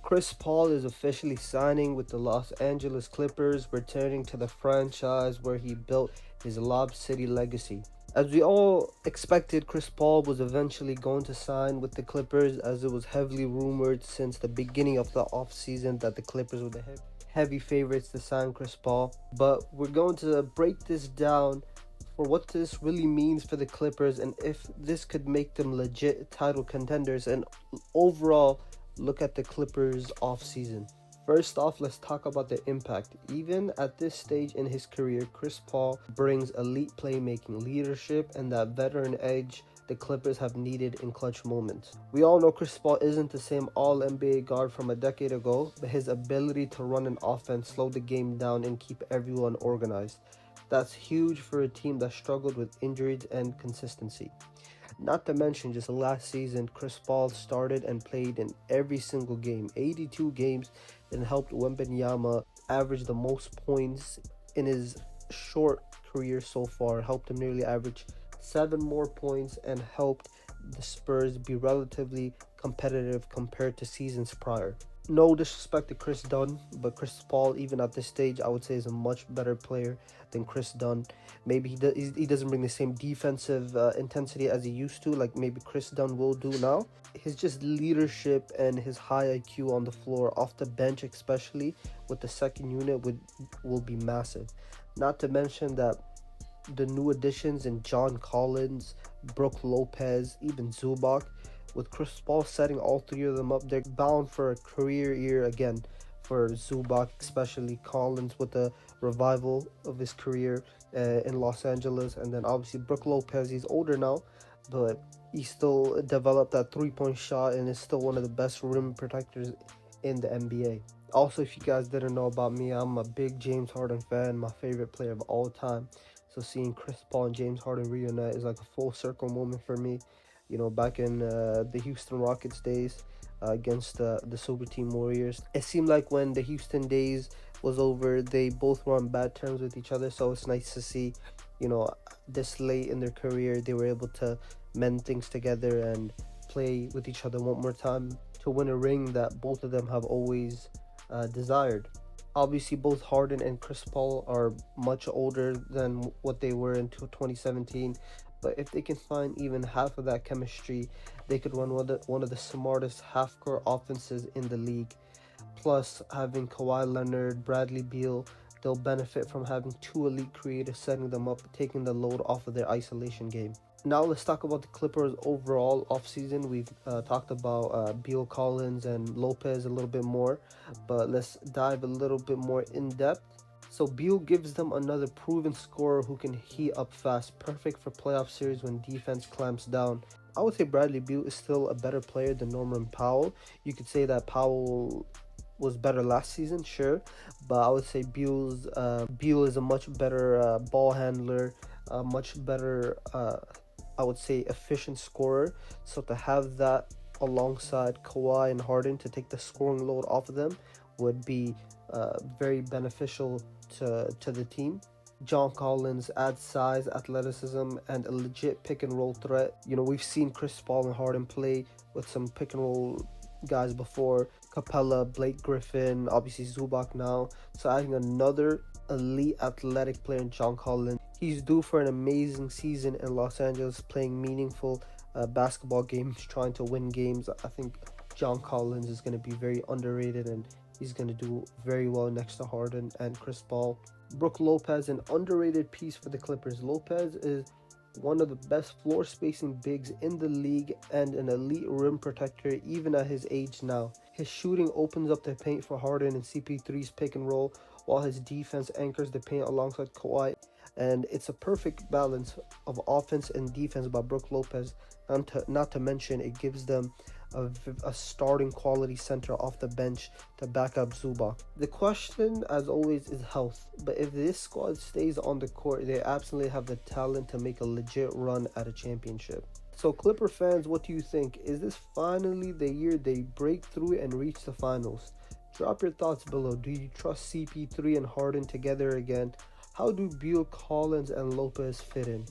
Chris Paul is officially signing with the Los Angeles Clippers, returning to the franchise where he built his Lob City legacy. As we all expected, Chris Paul was eventually going to sign with the Clippers, as it was heavily rumored since the beginning of the offseason that the Clippers were the heavy favorites to sign Chris Paul. But we're going to break this down for what this really means for the Clippers and if this could make them legit title contenders, and overall look at the Clippers offseason. First off, let's talk about the impact. Even at this stage in his career, Chris Paul brings elite playmaking, leadership, and that veteran edge the Clippers have needed in clutch moments. We all know Chris Paul isn't the same all-NBA guard from a decade ago, but his ability to run an offense, slow the game down, and keep everyone organized. That's huge for a team that struggled with injuries and consistency. Not to mention, just last season, Chris Paul started and played in every single game, 82 games, and helped Wembanyama average the most points in his short career so far. Helped him nearly average 7 more points and helped the Spurs be relatively competitive compared to seasons prior. No disrespect to Chris Dunn, but Chris Paul, even at this stage, I would say is a much better player than Chris Dunn. Maybe he doesn't bring the same defensive intensity as he used to, like maybe Chris Dunn will do now. His just leadership and his high IQ on the floor, off the bench especially, with the second unit will be massive. Not to mention that the new additions in John Collins, Brook Lopez, even Zubac, with Chris Paul setting all three of them up, they're bound for a career year again for Zubac, especially Collins with the revival of his career in Los Angeles. And then obviously Brook Lopez, he's older now, but he still developed that three-point shot and is still one of the best rim protectors in the NBA. Also, if you guys didn't know about me, I'm a big James Harden fan, my favorite player of all time. So seeing Chris Paul and James Harden reunite is like a full circle moment for me. You know, back in the Houston Rockets days against the Super Team Warriors. It seemed like when the Houston days was over, they both were on bad terms with each other. So it's nice to see, you know, this late in their career, they were able to mend things together and play with each other one more time to win a ring that both of them have always desired. Obviously, both Harden and Chris Paul are much older than what they were in 2017. But if they can find even half of that chemistry, they could run one of the smartest half-court offenses in the league. Plus, having Kawhi Leonard, Bradley Beal, they'll benefit from having two elite creators setting them up, taking the load off of their isolation game. Now let's talk about the Clippers overall offseason. We've talked about Beal, Collins, and Lopez a little bit more, but let's dive a little bit more in depth. So Beal gives them another proven scorer who can heat up fast, perfect for playoff series when defense clamps down. I would say Bradley Beal is still a better player than Norman Powell. You could say that Powell was better last season, sure, but I would say Beal is a much better ball handler, a much better, I would say, efficient scorer. So to have that alongside Kawhi and Harden to take the scoring load off of them would be very beneficial to the team. John Collins adds size, athleticism, and a legit pick and roll threat. You know, we've seen Chris Paul and Harden play with some pick and roll guys before. Capella, Blake Griffin, obviously Zubac now. So adding another elite athletic player in John Collins. He's due for an amazing season in Los Angeles, playing meaningful basketball games, trying to win games. I think John Collins is going to be very underrated and he's going to do very well next to Harden and Chris Paul. Brook Lopez, an underrated piece for the Clippers. Lopez is one of the best floor spacing bigs in the league and an elite rim protector even at his age now. His shooting opens up the paint for Harden and CP3's pick and roll, while his defense anchors the paint alongside Kawhi. And it's a perfect balance of offense and defense by Brook Lopez. And not to mention, it gives them a starting quality center off the bench to back up Zubac. The question, as always, is health. But if this squad stays on the court, they absolutely have the talent to make a legit run at a championship. So Clipper fans, what do you think? Is this finally the year they break through and reach the finals? Drop your thoughts below. Do you trust CP3 and Harden together again? How do Beal, Collins, and Lopez fit in?